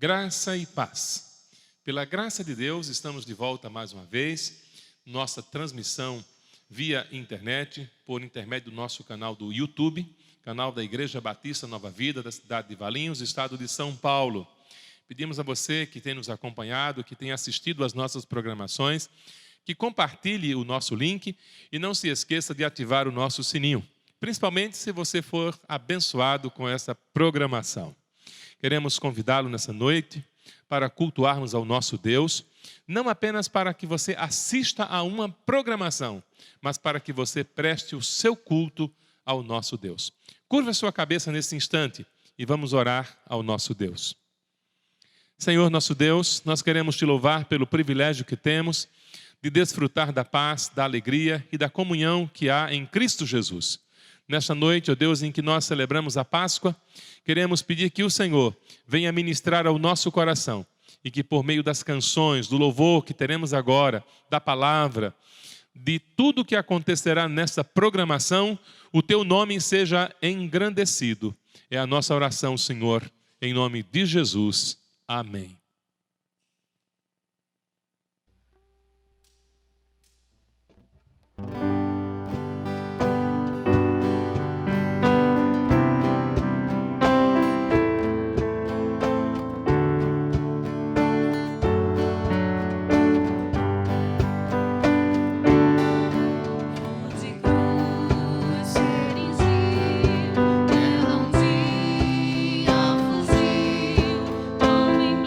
Graça e paz. Pela graça de Deus, estamos de volta mais uma vez. Nossa transmissão via internet, por intermédio do nosso canal do YouTube, canal da Igreja Batista Nova Vida, da cidade de Valinhos, estado de São Paulo. Pedimos a você que tem nos acompanhado, que tem assistido às nossas programações, que compartilhe o nosso link e não se esqueça de ativar o nosso sininho, principalmente se você for abençoado com essa programação. Queremos convidá-lo nessa noite para cultuarmos ao nosso Deus, não apenas para que você assista a uma programação, mas para que você preste o seu culto ao nosso Deus. Curva a sua cabeça nesse instante e vamos orar ao nosso Deus. Senhor nosso Deus, nós queremos te louvar pelo privilégio que temos de desfrutar da paz, da alegria e da comunhão que há em Cristo Jesus. Nesta noite, ó Deus, em que nós celebramos a Páscoa, queremos pedir que o Senhor venha ministrar ao nosso coração e que por meio das canções, do louvor que teremos agora, da palavra, de tudo que acontecerá nessa programação, o teu nome seja engrandecido. É a nossa oração, Senhor, em nome de Jesus. Amém. Ela um dia fugiu, tão em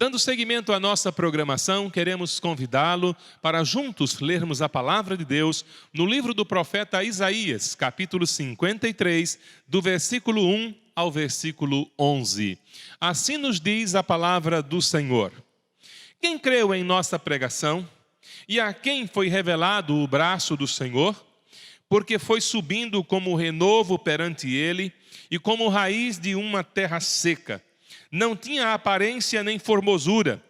Dando seguimento à nossa programação, queremos convidá-lo para juntos lermos a palavra de Deus no livro do profeta Isaías, capítulo 53, do versículo 1 ao versículo 11. Assim nos diz a palavra do Senhor. Quem creu em nossa pregação e a quem foi revelado o braço do Senhor? Porque foi subindo como renovo perante ele e como raiz de uma terra seca. Não tinha aparência nem formosura.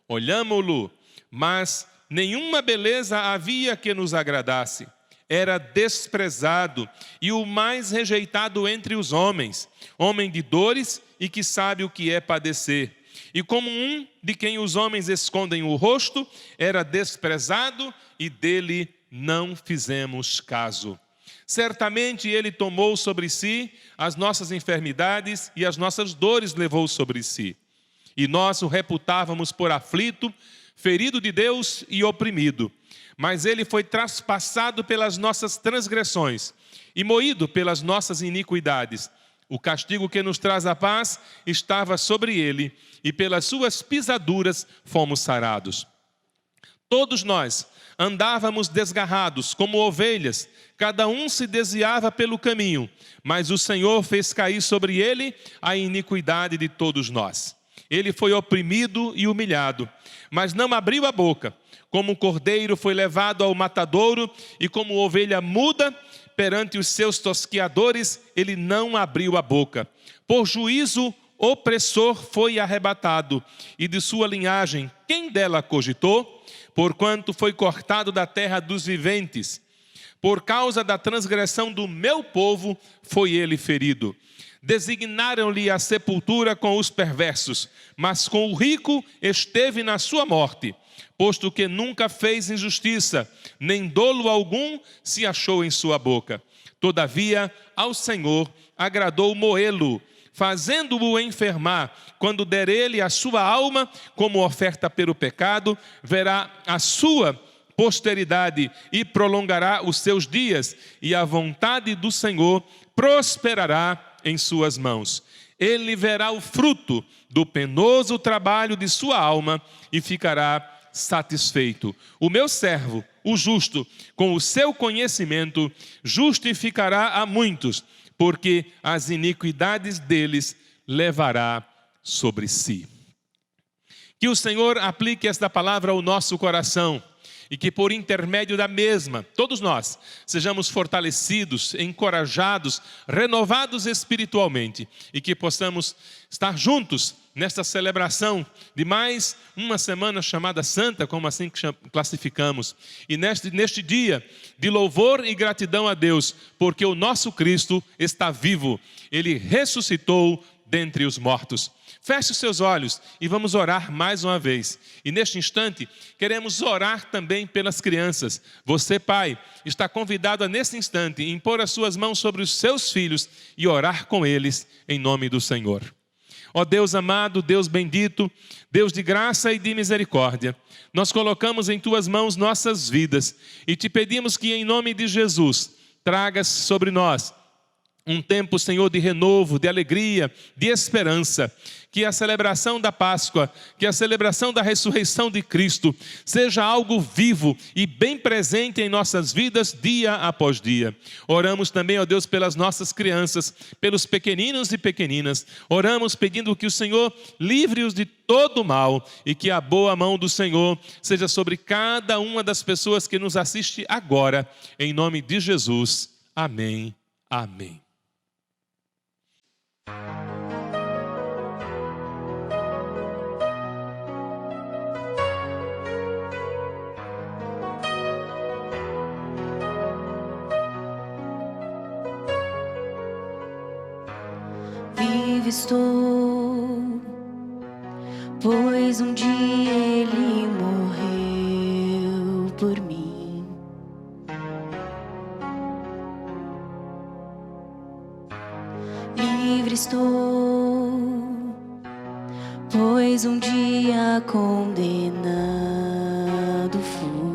Olhámo-lo, mas nenhuma beleza havia que nos agradasse. Era desprezado e o mais rejeitado entre os homens, homem de dores e que sabe o que é padecer. E como um de quem os homens escondem o rosto, era desprezado e dele não fizemos caso. Certamente ele tomou sobre si as nossas enfermidades e as nossas dores levou sobre si. E nós o reputávamos por aflito, ferido de Deus e oprimido. Mas ele foi traspassado pelas nossas transgressões e moído pelas nossas iniquidades. O castigo que nos traz a paz estava sobre ele, e pelas suas pisaduras fomos sarados. Todos nós andávamos desgarrados como ovelhas, cada um se desviava pelo caminho, mas o Senhor fez cair sobre ele a iniquidade de todos nós. Ele foi oprimido e humilhado, mas não abriu a boca. Como cordeiro foi levado ao matadouro, e como ovelha muda perante os seus tosquiadores, ele não abriu a boca. Por juízo opressor foi arrebatado, e de sua linhagem quem dela cogitou? Porquanto foi cortado da terra dos viventes. Por causa da transgressão do meu povo foi ele ferido. Designaram-lhe a sepultura com os perversos, mas com o rico esteve na sua morte, posto que nunca fez injustiça, nem dolo algum se achou em sua boca. Todavia, ao Senhor agradou moê-lo, fazendo-o enfermar. Quando der ele a sua alma como oferta pelo pecado, verá a sua posteridade e prolongará os seus dias, e a vontade do Senhor prosperará em suas mãos. Ele verá o fruto do penoso trabalho de sua alma e ficará satisfeito. O meu servo, o justo, com o seu conhecimento, justificará a muitos, porque as iniquidades deles levará sobre si. Que o Senhor aplique esta palavra ao nosso coração e que por intermédio da mesma, todos nós, sejamos fortalecidos, encorajados, renovados espiritualmente e que possamos estar juntos nesta celebração de mais uma semana chamada Santa, como assim classificamos, e neste dia de louvor e gratidão a Deus, porque o nosso Cristo está vivo, Ele ressuscitou dentre os mortos. Feche os seus olhos e vamos orar mais uma vez. E neste instante, queremos orar também pelas crianças. Você, pai, está convidado a nesse instante impor as suas mãos sobre os seus filhos e orar com eles em nome do Senhor. Ó Deus amado, Deus bendito, Deus de graça e de misericórdia, nós colocamos em tuas mãos nossas vidas e te pedimos que em nome de Jesus tragas sobre nós um tempo, Senhor, de renovo, de alegria, de esperança. Que a celebração da Páscoa, que a celebração da ressurreição de Cristo seja algo vivo e bem presente em nossas vidas dia após dia. Oramos também, ó Deus, pelas nossas crianças, pelos pequeninos e pequeninas. Oramos pedindo que o Senhor livre-os de todo mal e que a boa mão do Senhor seja sobre cada uma das pessoas que nos assiste agora. Em nome de Jesus. Amém. Amém. Vivo estou, pois um dia ele morreu por mim. Livre estou, pois um dia condenado fui.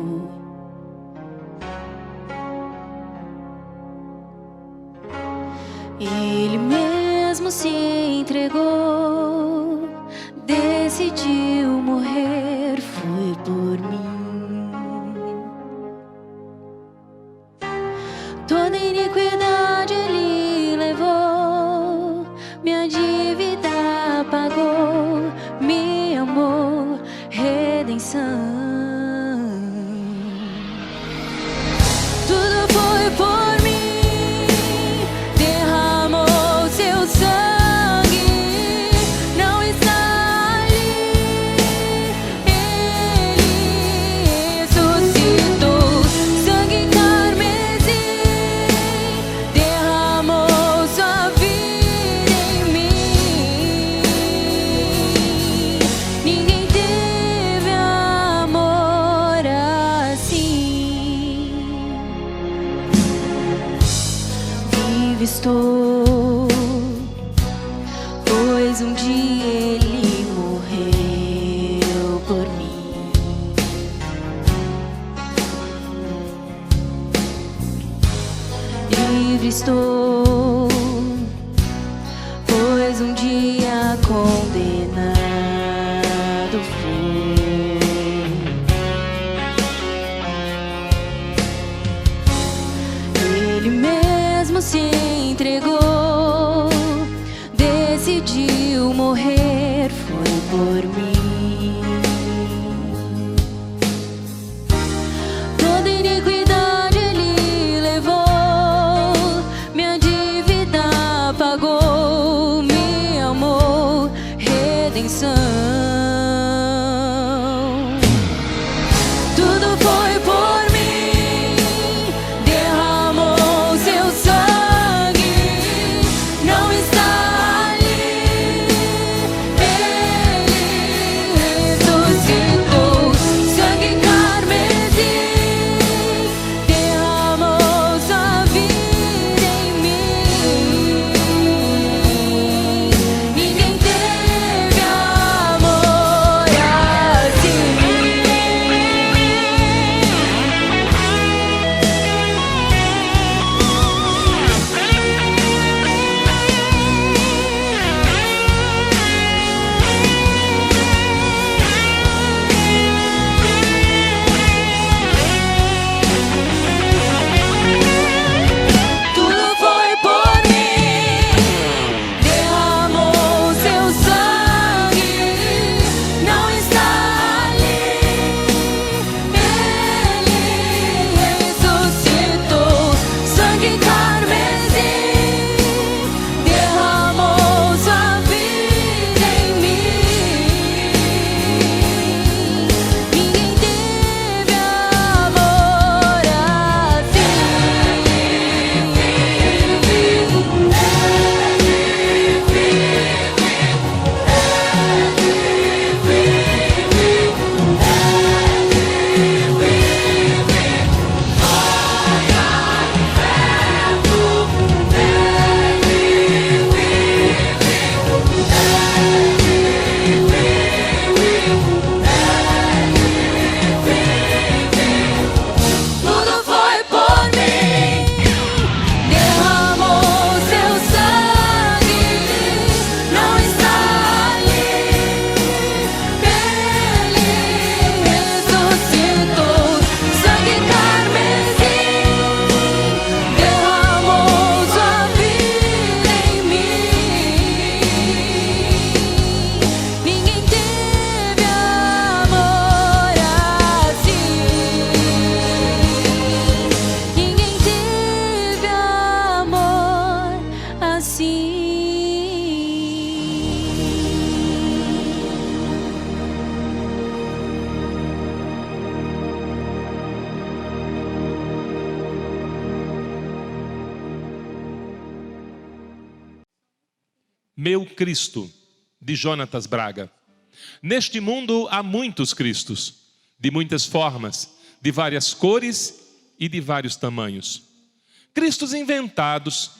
Ele mesmo se entregou, decidiu por mim. Toda iniquidade Ele levou, minha dívida pagou, me amou, redenção. Tudo foi por mim, derramou seu sangue, não está ali. Ele ressuscitou, sangue carmesim, derramou sua vida em mim. Ninguém teve amor assim. Vivo estou, pois um dia Ele morreu por mim. Livre estou, pois um dia condenado fui. Ele mesmo se entregou, decidiu morrer, foi por mim. Toda iniquidade Ele levou, minha dívida pagou, me amou, redenção. Tudo foi por mim, derramou seu sangue, não está ali. Ele ressuscitou, sangue carmesim, derramou sua vida em mim. Ninguém teve amor assim. Tudo foi por mim, derramou seu sangue, não está ali. Ele ressuscitou, sangue carmesim, derramou sua vida em mim. Ninguém teve amor assim. Tudo foi por mim, derramou seu sangue, não está ali. Ele ressuscitou, sangue carmesim, derramou sua vida em mim. Ninguém teve amor assim. Ninguém teve amor assim. Meu Cristo, de Jonatas Braga. Neste mundo há muitos Cristos, de muitas formas, de várias cores e de vários tamanhos. Cristos inventados,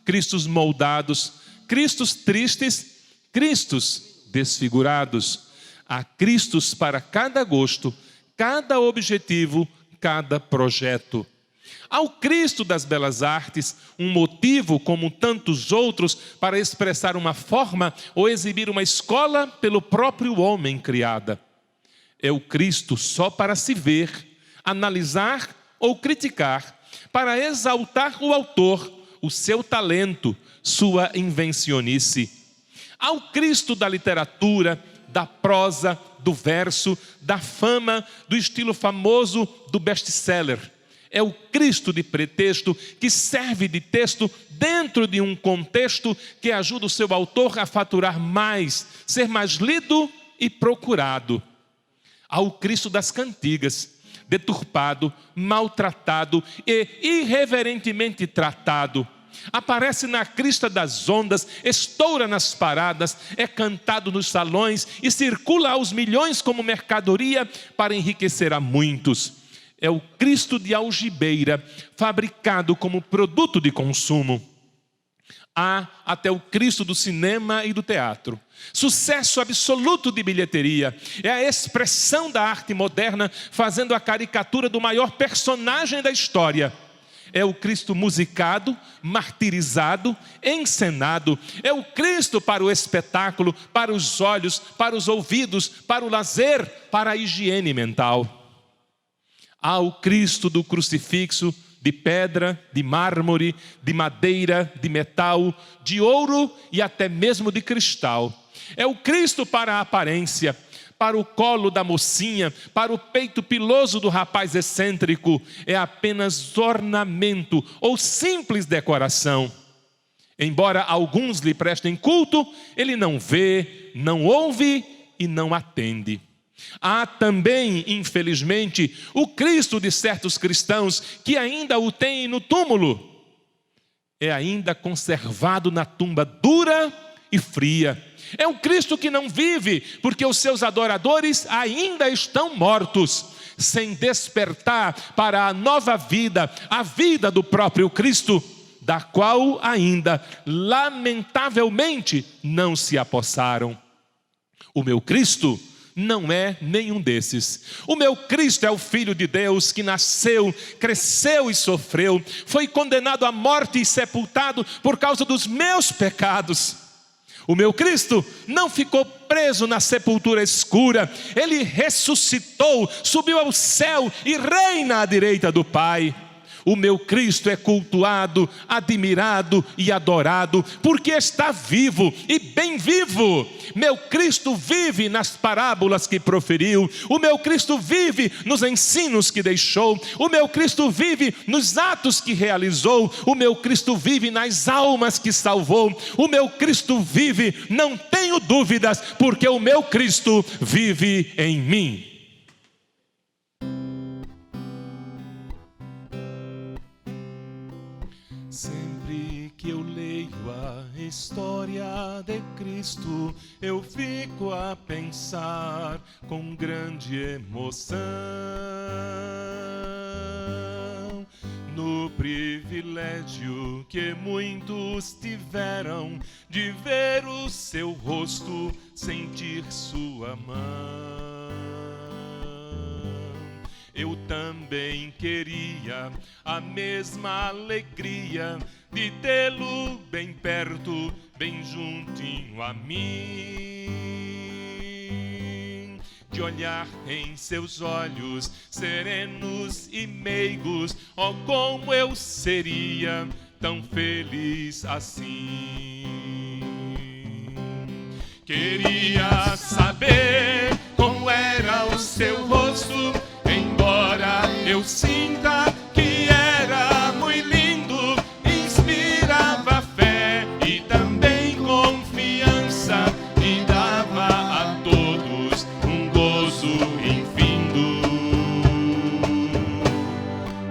Cristos moldados, Cristos tristes, Cristos desfigurados. Há Cristos para cada gosto, cada objetivo, cada projeto. Ao Cristo das belas artes, um motivo como tantos outros para expressar uma forma ou exibir uma escola pelo próprio homem criada. É o Cristo só para se ver, analisar ou criticar, para exaltar o autor, o seu talento, sua invencionice. Há o Cristo da literatura, da prosa, do verso, da fama, do estilo famoso do best-seller. É o Cristo de pretexto que serve de texto dentro de um contexto que ajuda o seu autor a faturar mais, ser mais lido e procurado. Há o Cristo das cantigas, deturpado, maltratado e irreverentemente tratado. Aparece na crista das ondas, estoura nas paradas, é cantado nos salões e circula aos milhões como mercadoria para enriquecer a muitos. É o Cristo de algibeira, fabricado como produto de consumo. Há até o Cristo do cinema e do teatro. Sucesso absoluto de bilheteria. É a expressão da arte moderna fazendo a caricatura do maior personagem da história. É o Cristo musicado, martirizado, encenado. É o Cristo para o espetáculo, para os olhos, para os ouvidos, para o lazer, para a higiene mental. Há o Cristo do crucifixo, de pedra, de mármore, de madeira, de metal, de ouro e até mesmo de cristal. É o Cristo para a aparência, para o colo da mocinha, para o peito piloso do rapaz excêntrico. É apenas ornamento ou simples decoração. Embora alguns lhe prestem culto, ele não vê, não ouve e não atende. Há também, infelizmente, o Cristo de certos cristãos que ainda o têm no túmulo. É ainda conservado na tumba dura e fria. É o Cristo que não vive, porque os seus adoradores ainda estão mortos, sem despertar para a nova vida, a vida do próprio Cristo, da qual ainda, lamentavelmente, não se apossaram. O meu Cristo não é nenhum desses. O meu Cristo é o Filho de Deus que nasceu, cresceu e sofreu, foi condenado à morte e sepultado por causa dos meus pecados. O meu Cristo não ficou preso na sepultura escura, ele ressuscitou, subiu ao céu e reina à direita do Pai. O meu Cristo é cultuado, admirado e adorado, porque está vivo e bem vivo. Meu Cristo vive nas parábolas que proferiu. O meu Cristo vive nos ensinos que deixou. O meu Cristo vive nos atos que realizou. O meu Cristo vive nas almas que salvou. O meu Cristo vive, não tenho dúvidas, porque o meu Cristo vive em mim. Sempre que eu leio a história de Cristo, eu fico a pensar com grande emoção no privilégio que muitos tiveram de ver o seu rosto, sentir sua mão. Eu também queria a mesma alegria de tê-lo bem perto, bem juntinho a mim. De olhar em seus olhos serenos e meigos, oh, como eu seria tão feliz assim. Queria saber como era o seu rosto, embora eu sinta que era muito lindo, inspirava fé e também confiança e dava a todos um gozo infindo.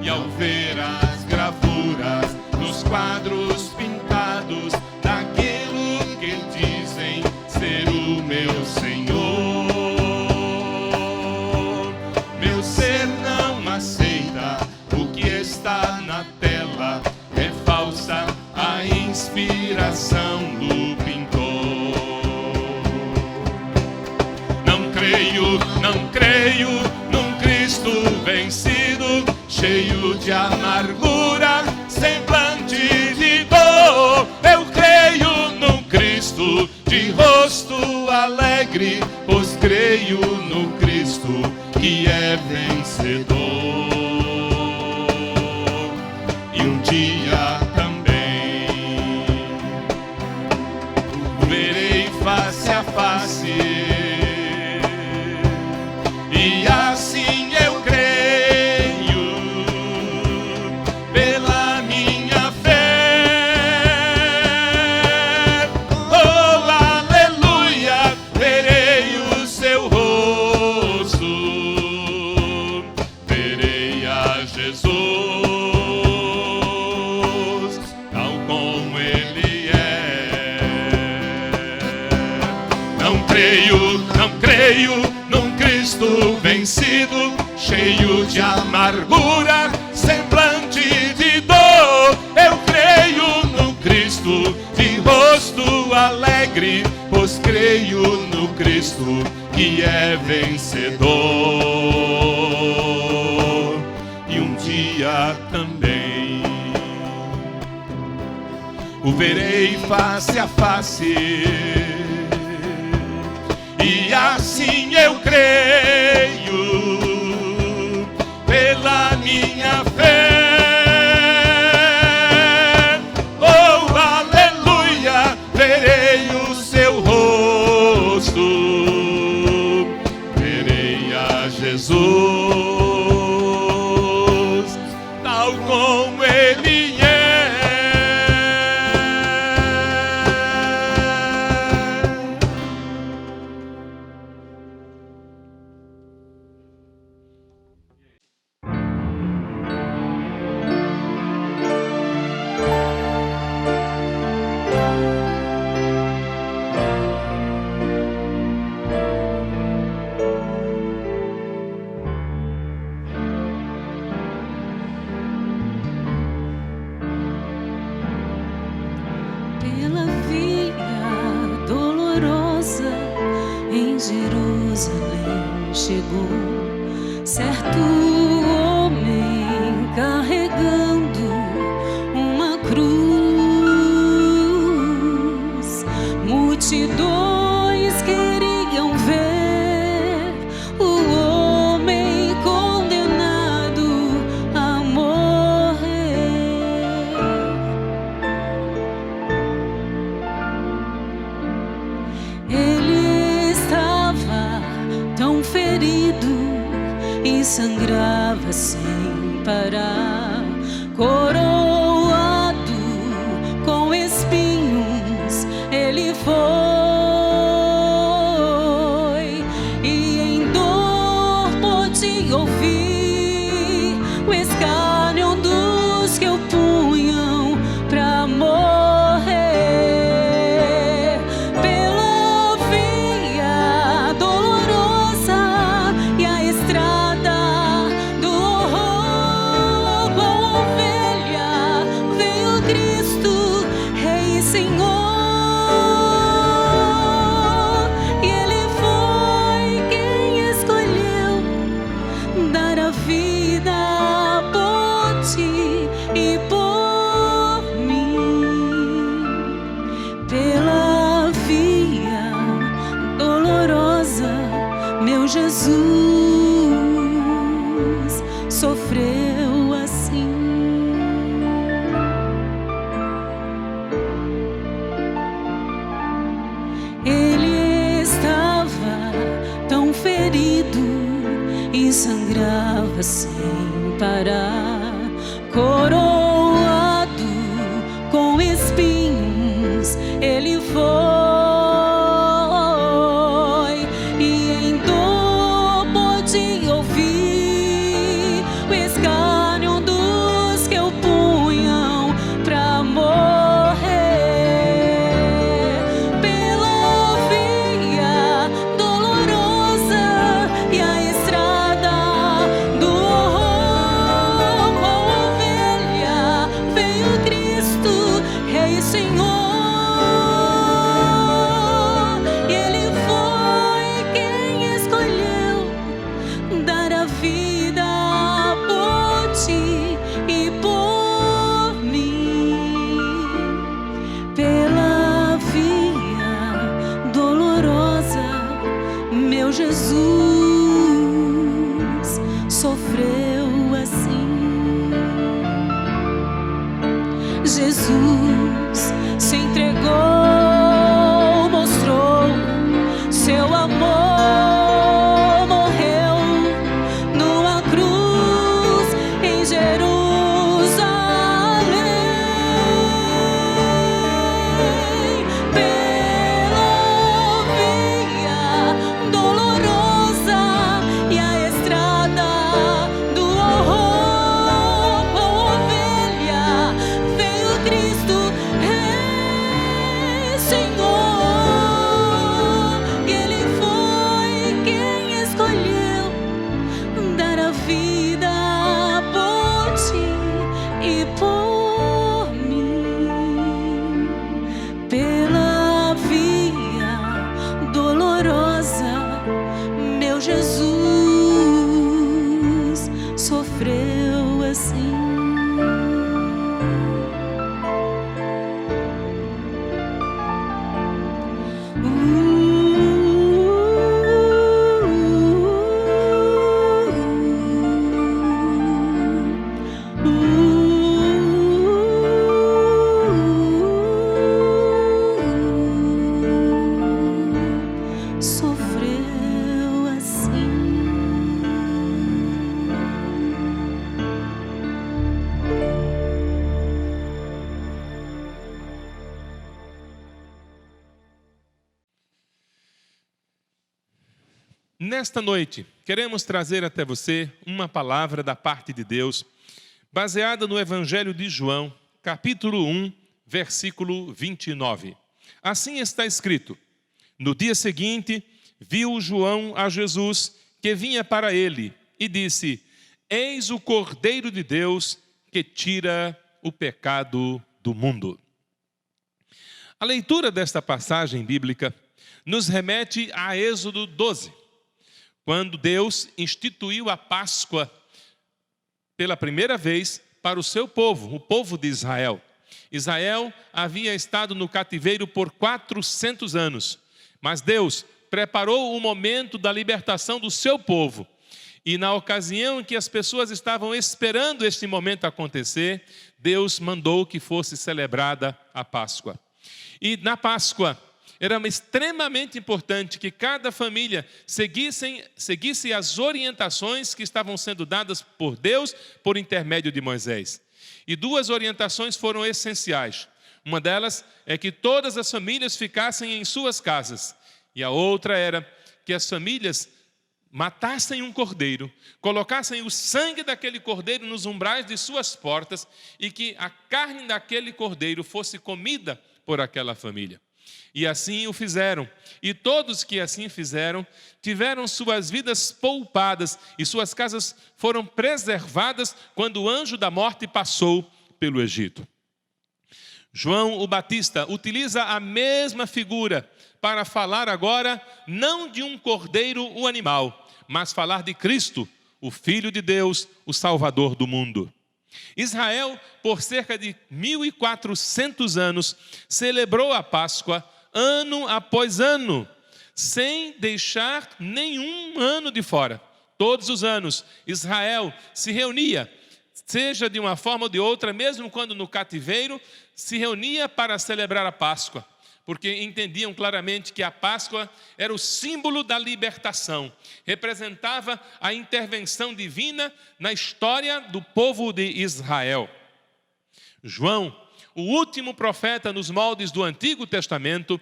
E ao ver as gravuras dos quadros pintados daquilo que dizem ser o meu Senhor, está na tela, é falsa a inspiração do pintor. Não creio num Cristo vencido, cheio de amargura, semblante de dor. Eu creio num Cristo de rosto alegre, pois creio no Cristo é vencedor. E um dia também o verei face a face, e assim eu creio pela minha fé. Oh, aleluia, verei o seu rosto, verei a Jesus tal como Ele é. Não creio num Cristo vencido, cheio de amargura, semblante de dor. Eu creio no Cristo de rosto alegre, pois creio no Cristo que é vencedor. E um dia também o verei face a face, e assim eu creio pela minha fé. Oh, aleluia, verei o seu rosto, verei a Jesus tal como Ele é. Pela via dolorosa em Jerusalém chegou certo homem carregando uma cruz. Multidões queriam ver o homem condenado a morrer. Ele estava tão ferido e sangrava sem parar, coroado com espinhos. Ele foi e em dor pôde ouvir o escárnio dos que o punham pra morrer. Pela via dolorosa e a estrada do horror, qual ovelha veio Cristo, Rei e Senhor. E Ele foi quem escolheu dar a vida por ti e por mim. Pela via dolorosa, meu Jesus sofreu assim. Ele estava tão ferido e sangrava sem parar, coroado com espinhos. Ele foi e em dor pôde ouvir o escárnio dos que o punham pra morrer. Pela via dolorosa e a estrada do horror, qual ovelha veio Cristo, Rei e Senhor. E Ele foi quem escolheu dar a vida por ti e por mim. Pela via dolorosa, meu Jesus Nesta noite, queremos trazer até você uma palavra da parte de Deus, baseada no Evangelho de João, capítulo 1, versículo 29. Assim está escrito: no dia seguinte, viu João a Jesus que vinha para ele e disse: eis o Cordeiro de Deus que tira o pecado do mundo. A leitura desta passagem bíblica nos remete a Êxodo 12, quando Deus instituiu a Páscoa pela primeira vez para o seu povo, o povo de Israel. Israel havia estado no cativeiro por 400 anos, mas Deus preparou o momento da libertação do seu povo. E na ocasião em que as pessoas estavam esperando este momento acontecer, Deus mandou que fosse celebrada a Páscoa. E na Páscoa, era extremamente importante que cada família seguisse as orientações que estavam sendo dadas por Deus por intermédio de Moisés. E duas orientações foram essenciais. Uma delas é que todas as famílias ficassem em suas casas. E a outra era que as famílias matassem um cordeiro, colocassem o sangue daquele cordeiro nos umbrais de suas portas e que a carne daquele cordeiro fosse comida por aquela família. E assim o fizeram. E todos que assim fizeram tiveram suas vidas poupadas e suas casas foram preservadas quando o anjo da morte passou pelo Egito. João o Batista utiliza a mesma figura para falar agora não de um cordeiro, o animal, mas falar de Cristo, o Filho de Deus, o Salvador do mundo. Israel, por cerca de 1400 anos, celebrou a Páscoa ano após ano, sem deixar nenhum ano de fora. Todos os anos, Israel se reunia, seja de uma forma ou de outra, mesmo quando no cativeiro, se reunia para celebrar a Páscoa, porque entendiam claramente que a Páscoa era o símbolo da libertação, representava a intervenção divina na história do povo de Israel. João, o último profeta nos moldes do Antigo Testamento,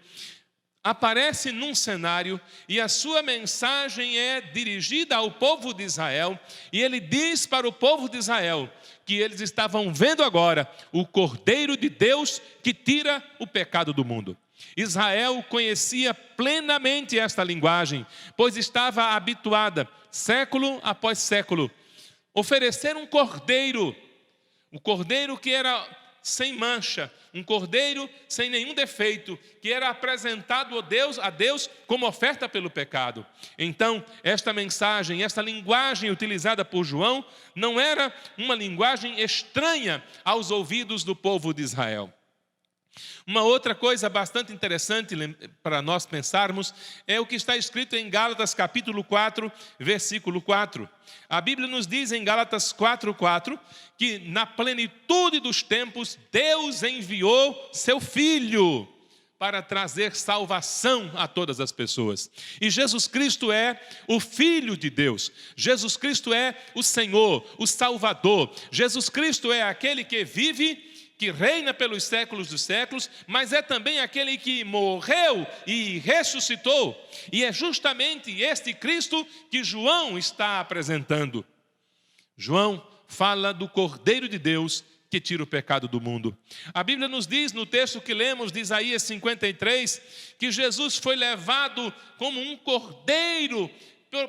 aparece num cenário e a sua mensagem é dirigida ao povo de Israel, e ele diz para o povo de Israel que eles estavam vendo agora o Cordeiro de Deus que tira o pecado do mundo. Israel conhecia plenamente esta linguagem, pois estava habituada, século após século, oferecer um cordeiro que era sem mancha, um cordeiro sem nenhum defeito, que era apresentado a Deus como oferta pelo pecado. Então, esta mensagem, esta linguagem utilizada por João, não era uma linguagem estranha aos ouvidos do povo de Israel. Uma outra coisa bastante interessante para nós pensarmos é o que está escrito em Gálatas capítulo 4, versículo 4. A Bíblia nos diz em Gálatas 4:4 que na plenitude dos tempos Deus enviou seu Filho para trazer salvação a todas as pessoas. E Jesus Cristo é o Filho de Deus. Jesus Cristo é o Senhor, o Salvador. Jesus Cristo é aquele que vive, que reina pelos séculos dos séculos, mas é também aquele que morreu e ressuscitou. E é justamente este Cristo que João está apresentando. João fala do Cordeiro de Deus que tira o pecado do mundo. A Bíblia nos diz, no texto que lemos de Isaías 53, que Jesus foi levado como um cordeiro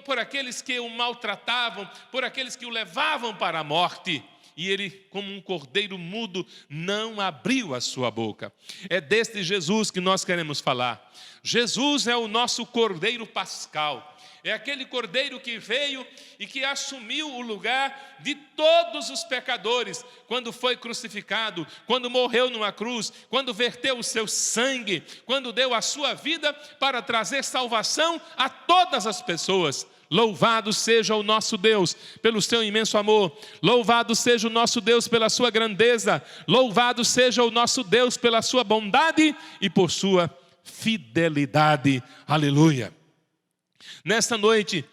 por aqueles que o maltratavam, por aqueles que o levavam para a morte. E ele, como um cordeiro mudo, não abriu a sua boca. É deste Jesus que nós queremos falar. Jesus é o nosso cordeiro pascal. É aquele cordeiro que veio e que assumiu o lugar de todos os pecadores, quando foi crucificado, quando morreu numa cruz, quando verteu o seu sangue, quando deu a sua vida para trazer salvação a todas as pessoas. Louvado seja o nosso Deus pelo seu imenso amor. Louvado seja o nosso Deus pela sua grandeza. Louvado seja o nosso Deus pela sua bondade e por sua fidelidade. Aleluia. Nesta noite,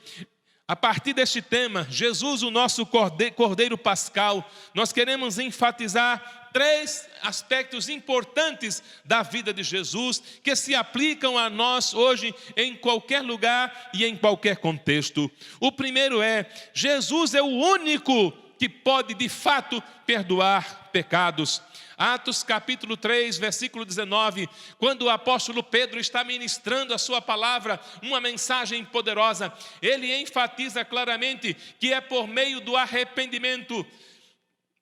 A partir deste tema, Jesus, o nosso Cordeiro Pascal, nós queremos enfatizar 3 aspectos importantes da vida de Jesus que se aplicam a nós hoje em qualquer lugar e em qualquer contexto. O primeiro é: Jesus é o único que pode de fato perdoar pecados. Atos capítulo 3, versículo 19, quando o apóstolo Pedro está ministrando a sua palavra, uma mensagem poderosa, ele enfatiza claramente que é por meio do arrependimento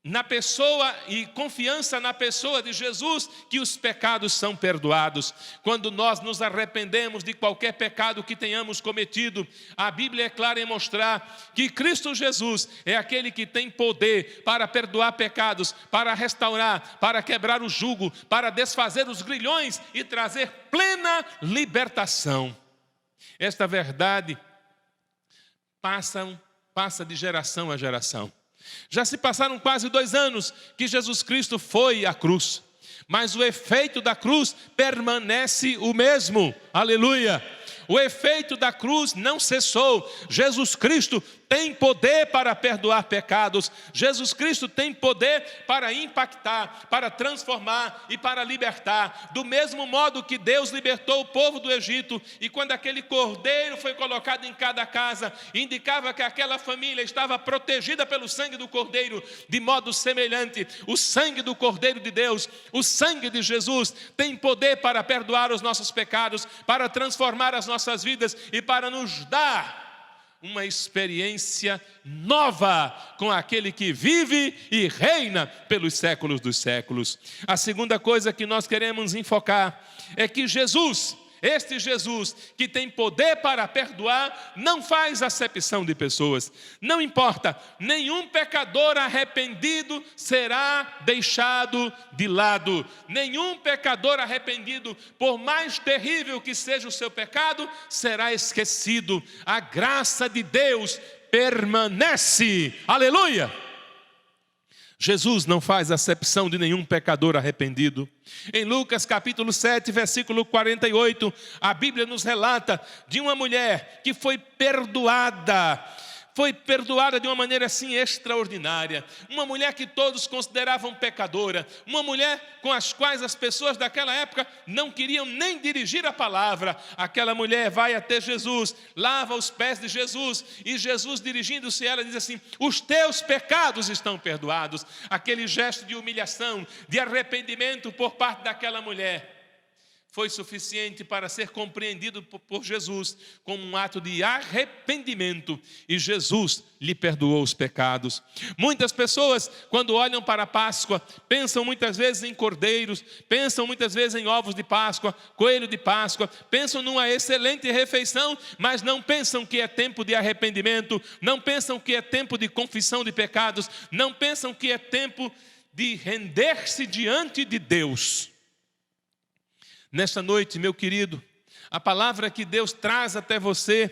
na pessoa e confiança na pessoa de Jesus que os pecados são perdoados. Quando nós nos arrependemos de qualquer pecado que tenhamos cometido, a Bíblia é clara em mostrar que Cristo Jesus é aquele que tem poder para perdoar pecados, para restaurar, para quebrar o jugo, para desfazer os grilhões e trazer plena libertação. Esta verdade passa de geração a geração. Já se passaram quase 2 anos que Jesus Cristo foi à cruz, mas o efeito da cruz permanece o mesmo. Aleluia! O efeito da cruz não cessou. Jesus Cristo tem poder para perdoar pecados. Jesus Cristo tem poder para impactar, para transformar e para libertar. Do mesmo modo que Deus libertou o povo do Egito, e quando aquele cordeiro foi colocado em cada casa, indicava que aquela família estava protegida pelo sangue do cordeiro, de modo semelhante, o sangue do Cordeiro de Deus, o sangue de Jesus, tem poder para perdoar os nossos pecados, para transformar as nossas vidas e para nos dar uma experiência nova com aquele que vive e reina pelos séculos dos séculos. A segunda coisa que nós queremos enfocar é que Jesus, este Jesus que tem poder para perdoar, não faz acepção de pessoas. Não importa, nenhum pecador arrependido será deixado de lado. Nenhum pecador arrependido, por mais terrível que seja o seu pecado, será esquecido. A graça de Deus permanece. Aleluia! Jesus não faz acepção de nenhum pecador arrependido. Em Lucas capítulo 7, versículo 48, a Bíblia nos relata de uma mulher que foi perdoada de uma maneira assim extraordinária. Uma mulher que todos consideravam pecadora, uma mulher com as quais as pessoas daquela época não queriam nem dirigir a palavra. Aquela mulher vai até Jesus, lava os pés de Jesus, e Jesus, dirigindo-se a ela, diz assim: os teus pecados estão perdoados. Aquele gesto de humilhação, de arrependimento por parte daquela mulher foi suficiente para ser compreendido por Jesus como um ato de arrependimento, e Jesus lhe perdoou os pecados. Muitas pessoas, quando olham para a Páscoa, pensam muitas vezes em cordeiros, pensam muitas vezes em ovos de Páscoa, coelho de Páscoa, pensam numa excelente refeição, mas não pensam que é tempo de arrependimento, não pensam que é tempo de confissão de pecados, não pensam que é tempo de render-se diante de Deus. Nesta noite, meu querido, a palavra que Deus traz até você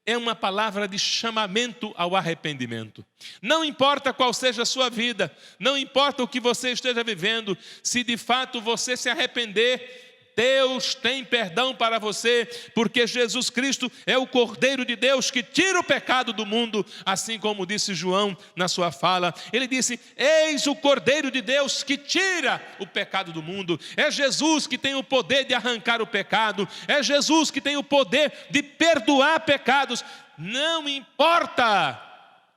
é uma palavra de chamamento ao arrependimento. Não importa qual seja a sua vida, não importa o que você esteja vivendo, se de fato você se arrepender, Deus tem perdão para você, porque Jesus Cristo é o Cordeiro de Deus que tira o pecado do mundo, assim como disse João na sua fala. Ele disse: eis o Cordeiro de Deus que tira o pecado do mundo. É Jesus que tem o poder de arrancar o pecado, é Jesus que tem o poder de perdoar pecados. Não importa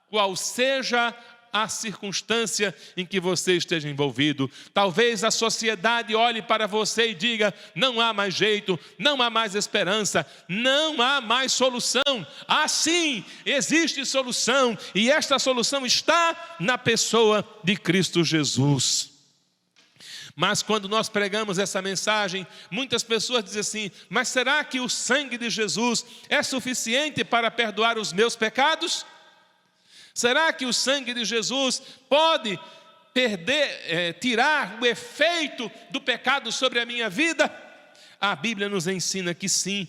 qual seja a circunstância em que você esteja envolvido. Talvez a sociedade olhe para você e diga: não há mais jeito, não há mais esperança, não há mais solução. Sim, existe solução, e esta solução está na pessoa de Cristo Jesus. Mas quando nós pregamos essa mensagem, muitas pessoas dizem assim: mas será que o sangue de Jesus é suficiente para perdoar os meus pecados? Será que o sangue de Jesus pode tirar o efeito do pecado sobre a minha vida? A Bíblia nos ensina que sim.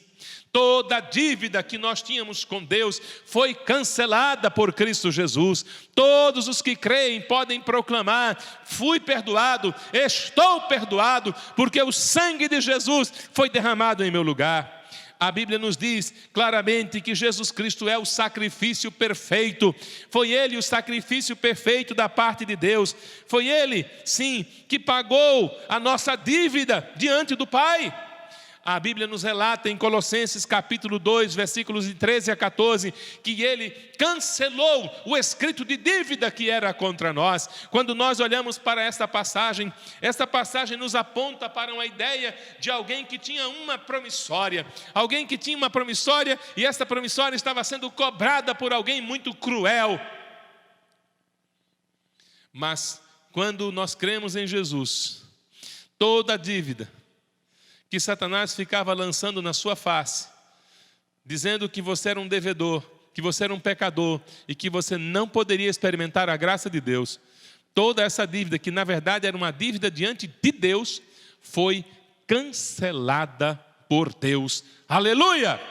Toda a dívida que nós tínhamos com Deus foi cancelada por Cristo Jesus. Todos os que creem podem proclamar: fui perdoado, estou perdoado, porque o sangue de Jesus foi derramado em meu lugar. A Bíblia nos diz claramente que Jesus Cristo é o sacrifício perfeito. Foi Ele o sacrifício perfeito da parte de Deus. Foi Ele, sim, que pagou a nossa dívida diante do Pai. A Bíblia nos relata em Colossenses capítulo 2, versículos de 13 a 14, que Ele cancelou o escrito de dívida que era contra nós. Quando nós olhamos para esta passagem nos aponta para uma ideia de alguém que tinha uma promissória. Alguém que tinha uma promissória e essa promissória estava sendo cobrada por alguém muito cruel. Mas quando nós cremos em Jesus, toda a dívida que Satanás ficava lançando na sua face, dizendo que você era um devedor, que você era um pecador e que você não poderia experimentar a graça de Deus, toda essa dívida, que na verdade era uma dívida diante de Deus, foi cancelada por Deus. Aleluia!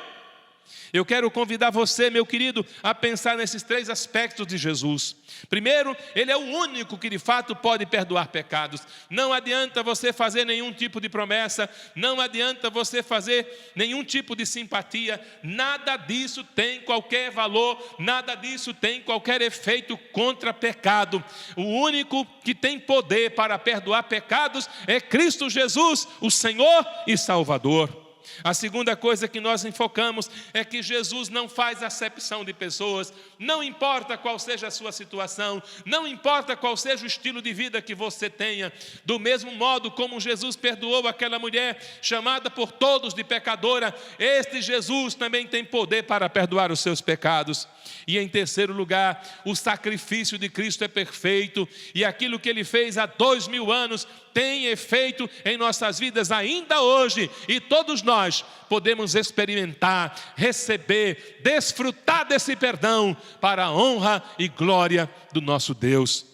Eu quero convidar você, meu querido, a pensar nesses 3 aspectos de Jesus. Primeiro, Ele é o único que de fato pode perdoar pecados. Não adianta você fazer nenhum tipo de promessa, não adianta você fazer nenhum tipo de simpatia, nada disso tem qualquer valor, nada disso tem qualquer efeito contra pecado. O único que tem poder para perdoar pecados é Cristo Jesus, o Senhor e Salvador. A segunda coisa que nós enfocamos é que Jesus não faz acepção de pessoas. Não importa qual seja a sua situação, não importa qual seja o estilo de vida que você tenha. Do mesmo modo como Jesus perdoou aquela mulher chamada por todos de pecadora, este Jesus também tem poder para perdoar os seus pecados. E em terceiro lugar, o sacrifício de Cristo é perfeito e aquilo que Ele fez há 2000 anos tem efeito em nossas vidas ainda hoje, e todos nós podemos experimentar, receber, desfrutar desse perdão para a honra e glória do nosso Deus.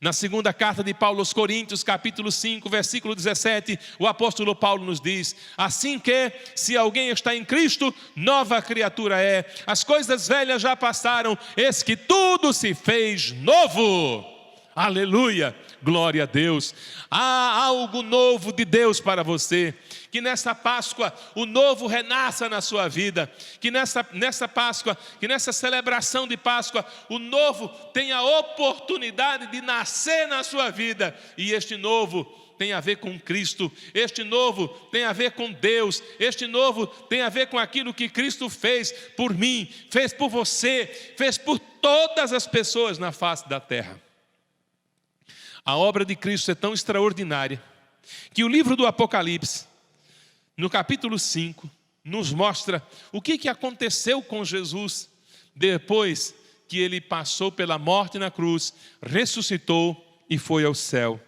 Na segunda carta de Paulo aos Coríntios, capítulo 5, versículo 17, o apóstolo Paulo nos diz: assim que, se alguém está em Cristo, nova criatura é. As coisas velhas já passaram, eis que tudo se fez novo. Aleluia, glória a Deus. Há algo novo de Deus para você. Que nessa Páscoa o novo renasça na sua vida. Que nessa Páscoa, que nessa celebração de Páscoa, o novo tenha a oportunidade de nascer na sua vida. E este novo tem a ver com Cristo, este novo tem a ver com Deus, este novo tem a ver com aquilo que Cristo fez por mim, fez por você, fez por todas as pessoas na face da terra. A obra de Cristo é tão extraordinária que o livro do Apocalipse, no capítulo 5, nos mostra o que aconteceu com Jesus depois que Ele passou pela morte na cruz, ressuscitou e foi ao céu.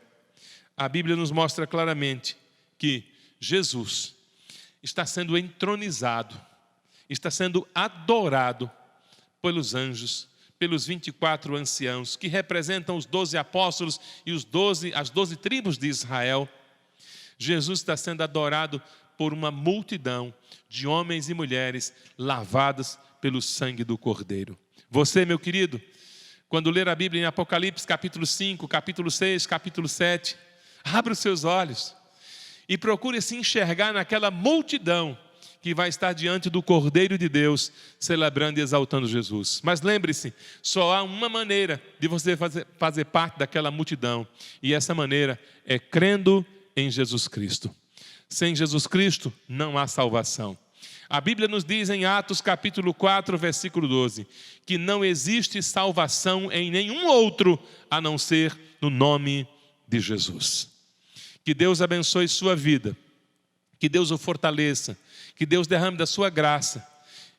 A Bíblia nos mostra claramente que Jesus está sendo entronizado, está sendo adorado pelos anjos, pelos 24 anciãos, que representam os 12 apóstolos e as 12 tribos de Israel. Jesus está sendo adorado por uma multidão de homens e mulheres lavados pelo sangue do Cordeiro. Você, meu querido, quando ler a Bíblia em Apocalipse, capítulo 5, capítulo 6, capítulo 7, abra os seus olhos e procure se enxergar naquela multidão que vai estar diante do Cordeiro de Deus, celebrando e exaltando Jesus. Mas lembre-se, só há uma maneira de você fazer parte daquela multidão, e essa maneira é crendo em Jesus Cristo. Sem Jesus Cristo não há salvação. A Bíblia nos diz em Atos capítulo 4, versículo 12, que não existe salvação em nenhum outro a não ser no nome de Jesus. Que Deus abençoe sua vida, que Deus o fortaleça, que Deus derrame da sua graça,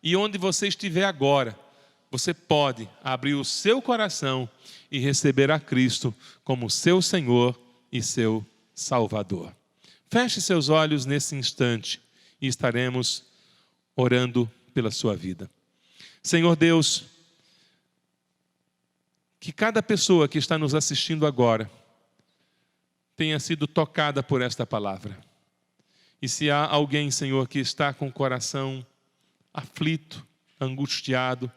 e onde você estiver agora, você pode abrir o seu coração e receber a Cristo como seu Senhor e seu Salvador. Feche seus olhos nesse instante e estaremos orando pela sua vida. Senhor Deus, que cada pessoa que está nos assistindo agora tenha sido tocada por esta palavra. E se há alguém, Senhor, que está com o coração aflito, angustiado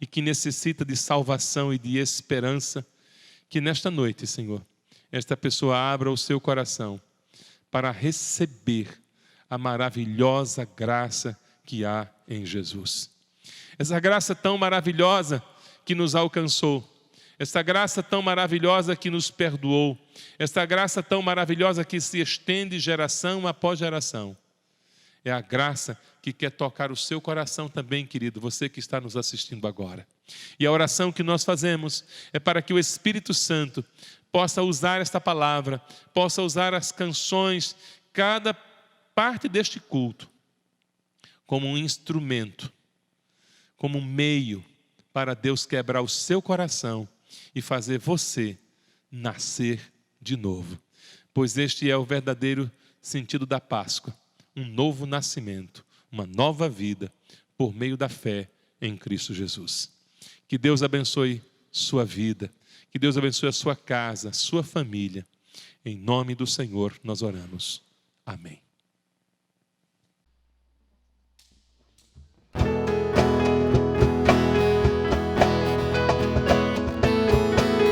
e que necessita de salvação e de esperança, que nesta noite, Senhor, esta pessoa abra o seu coração para receber a maravilhosa graça que há em Jesus. Essa graça tão maravilhosa que nos alcançou, essa graça tão maravilhosa que nos perdoou, essa graça tão maravilhosa que se estende geração após geração, é a graça que quer tocar o seu coração também, querido, você que está nos assistindo agora. E a oração que nós fazemos é para que o Espírito Santo possa usar esta palavra, possa usar as canções, cada parte deste culto, como um instrumento, como um meio para Deus quebrar o seu coração e fazer você nascer de novo. Pois este é o verdadeiro sentido da Páscoa, um novo nascimento, uma nova vida por meio da fé em Cristo Jesus. Que Deus abençoe sua vida, que Deus abençoe a sua casa, a sua família. Em nome do Senhor nós oramos. Amém. Em meu dor, a escuridão, e me amou até o fim.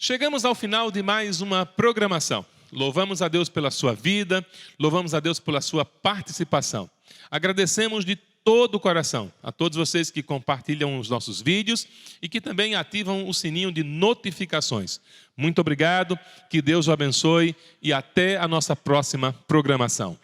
Chegamos ao final de mais uma programação. Louvamos a Deus pela sua vida, louvamos a Deus pela sua participação. Agradecemos de todo o coração a todos vocês que compartilham os nossos vídeos e que também ativam o sininho de notificações. Muito obrigado, que Deus o abençoe e até a nossa próxima programação.